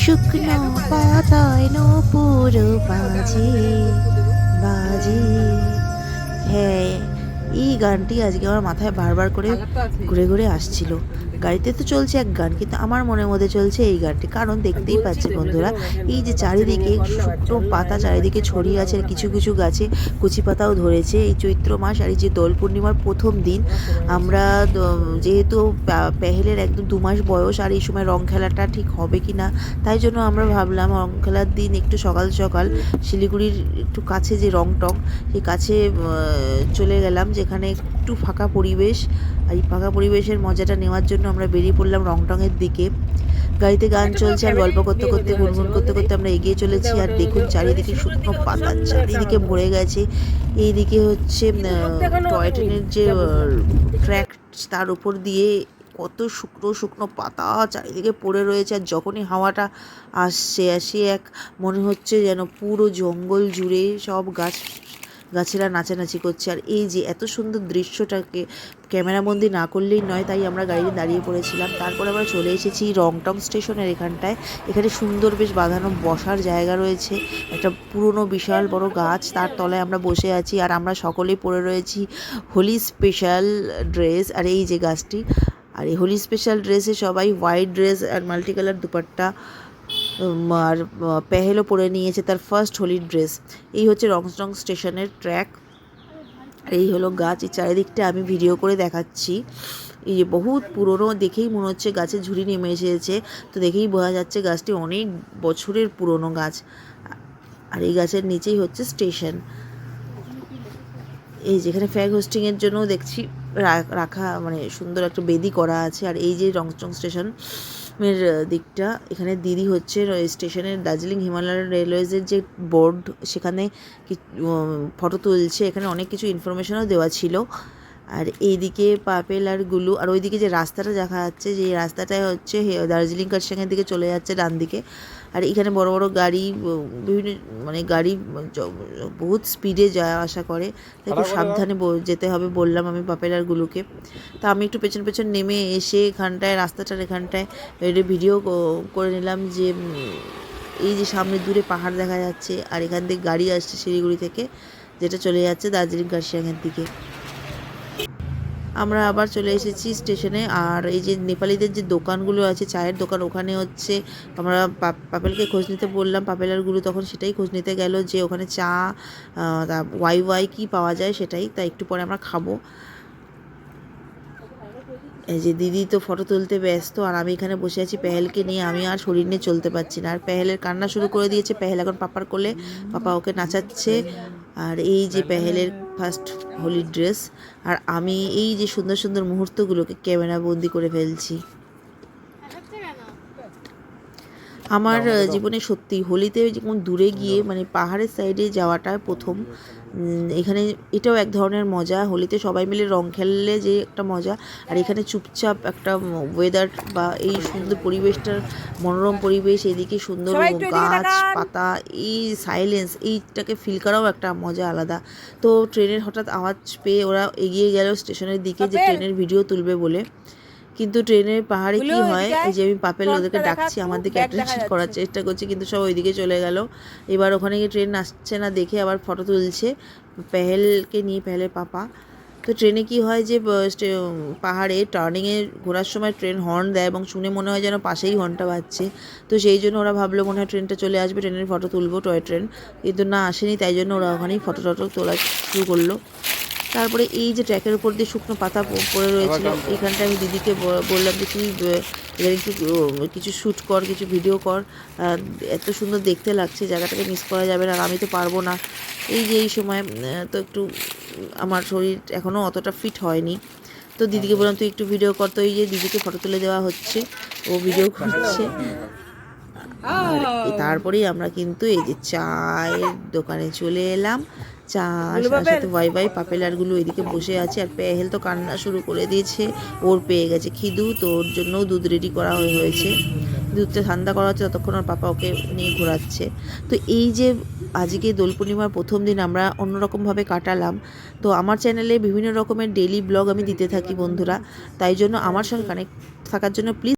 শুকনো পাতায় নূপুর বাজে বাজে। হ্যাঁ, এই গানটি আজকে আমার মাথায় বারবার করে ঘুরে ঘুরে আসছিল। গাড়িতে তো চলছে এক গান, কিন্তু আমার মনের মধ্যে চলছে এই গানটি। কারণ দেখতেই পাচ্ছে বন্ধুরা, এই যে চারিদিকে শুকনো পাতা চারিদিকে ছড়িয়ে আছে, আর কিছু কিছু গাছে কচি পাতাও ধরেছে। এই চৈত্র মাস আর এই যে দোল পূর্ণিমার প্রথম দিন, আমরা যেহেতু পেহেলের একদম 2 মাস বয়স, আর এই সময় রং খেলাটা ঠিক হবে কি না, তাই জন্য আমরা ভাবলাম রং খেলার দিন একটু সকাল সকাল শিলিগুড়ির একটু কাছে যে রংটং, সেই কাছে চলে গেলাম, যেখানে একটু ফাঁকা পরিবেশ। আর এই ফাঁকা পরিবেশের মজাটা নেওয়ার জন্য আমরা বেরিয়ে পড়লাম রংটংয়ের দিকে। গাড়িতে গান চলছে আর গল্প করতে করতে গুনগুন করতে করতে আমরা এগিয়ে চলেছি। আর দেখুন চারিদিকে শুকনো পাতা চারিদিকে ভরে গেছে। এইদিকে হচ্ছে টয় ট্রেনের যে ট্র্যাক, তার উপর দিয়ে কত শুকনো শুকনো পাতা চারিদিকে পড়ে রয়েছে। আর যখনই হাওয়াটা আসছে, সে এক মনে হচ্ছে যেন পুরো জঙ্গল জুড়ে সব গাছেরা নাচানাচি করছে। আর এই যে এত সুন্দর দৃশ্যটাকে ক্যামেরাবন্দি না করলেই নয়, তাই আমরা গাড়িতে দাঁড়িয়ে পড়েছিলাম। তারপর আমরা চলে এসেছি রংটং স্টেশনের এখানটায়। এখানে সুন্দর বেশ বাঁধানো বসার জায়গা রয়েছে, একটা পুরনো বিশাল বড় গাছ, তার তলায় আমরা বসে আছি। আর আমরা সকলেই পরে রয়েছি হোলি স্পেশাল ড্রেস। আর এই যে গাছটি, আর এই হোলি স্পেশাল ড্রেসে সবাই হোয়াইট ড্রেস আর মাল্টি কালার দুপাট্টা, আর পেহেলও পরে নিয়েছে তার ফার্স্ট হোলির ড্রেস। এই হচ্ছে রংটং স্টেশনের ট্র্যাক, আর এই হলো গাছ। এই চারিদিকটা আমি ভিডিও করে দেখাচ্ছি। এই যে বহুত পুরনো, দেখেই মনে হচ্ছে গাছের ঝুড়ি নেমে এসেছে, তো দেখেই বোঝা যাচ্ছে গাছটি অনেক বছরের পুরনো গাছ। আর এই গাছের নিচেই হচ্ছে স্টেশন। এই যেখানে ফ্ল্যাগ হোস্টিংয়ের জন্য দেখছি রাখা, মানে সুন্দর একটা বেদি করা আছে। আর এই যে রংটং স্টেশনের দিকটা, এখানে দিদি হচ্ছে স্টেশনের দার্জিলিং হিমালয়ান রেলওয়েজের যে বোর্ড, সেখানে ফটো তুলছে। এখানে অনেক কিছু ইনফরমেশনও দেওয়া ছিল। আর এইদিকে পাপেল আর গুলু, আর ওইদিকে যে রাস্তাটা দেখা যাচ্ছে, যে রাস্তাটায় হচ্ছে দার্জিলিং কার্শিয়াংয়ের দিকে চলে যাচ্ছে ডান দিকে। আর এখানে বড় বড় গাড়ি, বিভিন্ন মানে গাড়ি বহুত স্পিডে যাওয়া আসা করে, তাই খুব সাবধানে যেতে হবে বললাম আমি পাপেল আর গুলুকে। তা আমি একটু পেছন পেছন নেমে এসে এখানটায় রাস্তাটার এখানটায় ভিডিও করে নিলাম, যে এই যে সামনে দূরে পাহাড় দেখা যাচ্ছে, আর এখান থেকে গাড়ি আসছে শিলিগুড়ি থেকে, যেটা চলে যাচ্ছে দার্জিলিং কার্শিয়াংয়ের দিকে। আমরা আবার চলে এসেছি স্টেশনে। আর এই যে নেপালিদের যে দোকানগুলো আছে, চায়ের দোকান, ওখানে হচ্ছে আমরা পাপেলকে খোঁজ নিতে বললাম। পাপেল আর গুলো তখন সেটাই খোঁজ নিতে গেল, যে ওখানে চা ওয়াই ওয়াই কী পাওয়া যায় সেটাই, তাই একটু পরে আমরা খাবো। এই যে দিদি তো ফটো তুলতে ব্যস্ত, আর আমি এখানে বসে আছি পেহেলকে নিয়ে। আমি আর শরীর নিয়ে চলতে পারছি না, আর পেহেলের কান্না শুরু করে দিয়েছে। পেহেল এখন পাপার কোলে, পাপা ওকে নাচাচ্ছে। আর এই যে পেহেলের ফার্স্ট হোলি ড্রেস, আর আমি এই যে সুন্দর সুন্দর মুহূর্তগুলোকে ক্যামেরা বন্দি করে ফেলছি। আমার জীবনে সত্যি হোলিতে যেমন দূরে গিয়ে, মানে পাহাড়ের সাইডে যাওয়াটা প্রথম। এখানে এটাও এক ধরনের মজা, হোলিতে সবাই মিলে রং খেললে যে একটা মজা। আর এখানে চুপচাপ একটা ওয়েদার বা এই সুন্দর পরিবেশটার, মনোরম পরিবেশ, এদিকে সুন্দর গাছ পাতা, এই সাইলেন্স, এইটাকে ফিল করাও একটা মজা আলাদা। তো ট্রেনের হঠাৎ আওয়াজ পেয়ে ওরা এগিয়ে গেল স্টেশনের দিকে, যে ট্রেনের ভিডিও তুলবে বলে। কিন্তু ট্রেনের পাহাড়ে কি হয়, এই যে আমি পাপেল ওদেরকে ডাকছি, আমার দিকে অ্যাটেনশন করার চেষ্টা করছি, কিন্তু সব ওইদিকে চলে গেল। এবার ওখানে গিয়ে ট্রেন আসছে না দেখে আবার ফটো তুলছে পেহেলকে নিয়ে, পেহেলের পাপা। তো ট্রেনে কি হয়, যে পাহাড়ে টার্নিংয়ে ঘোরার সময় ট্রেন হর্ন দেয়, এবং শুনে মনে হয় যেন পাশেই ঘন্টা বাজছে। তো সেই জন্য ওরা ভাবলো মনে হয় ট্রেনটা চলে আসবে, ট্রেনের ফটো তুলবো, টয় ট্রেন। কিন্তু না, আসেনি, তাই জন্য ওরা ওখানেই ফটো টটো তোলা শুরু করলো। তারপরে এই যে ট্র্যাকের উপর দিয়ে শুকনো পাতা পড়ে রয়েছিল, এইখানটা আমি দিদিকে বললাম যে তুই এখানে একটু কিছু শ্যুট কর, কিছু ভিডিও কর, এত সুন্দর দেখতে লাগছে, জায়গাটাকে মিস করা যাবে না। আর আমি তো পারবো না, এই যে এই সময় তো একটু আমার শরীর এখনও অতটা ফিট হয়নি। তো দিদিকে বললাম তুই একটু ভিডিও কর। তো এই যে দিদিকে ফটো তুলে দেওয়া হচ্ছে, ও ভিডিও করছে। আর তারপরেই আমরা কিন্তু এই যে চায়ের দোকানে চলে এলাম। চা সাথে ওয়াই ওয়াই পাপেলারগুলো এদিকে বসে আছে, আর পেহেল তো কান্না শুরু করে দিয়েছে, ওর পেয়ে গেছে খিদু, তো ওর জন্যও দুধ রেডি করা হয়েছে। দুধটা ঠান্ডা করা হচ্ছে, ততক্ষণ ওর পাপা ওকে নিয়ে ঘোরাচ্ছে। তো এই যে আজকে দোল পূর্ণিমার প্রথম দিন আমরা অন্যরকমভাবে কাটালাম। তো আমার চ্যানেলে বিভিন্ন রকমের ডেইলি ব্লগ আমি দিতে থাকি বন্ধুরা, তাই জন্য আমার সঙ্গে কানেক্ট থাকার জন্য প্লিজ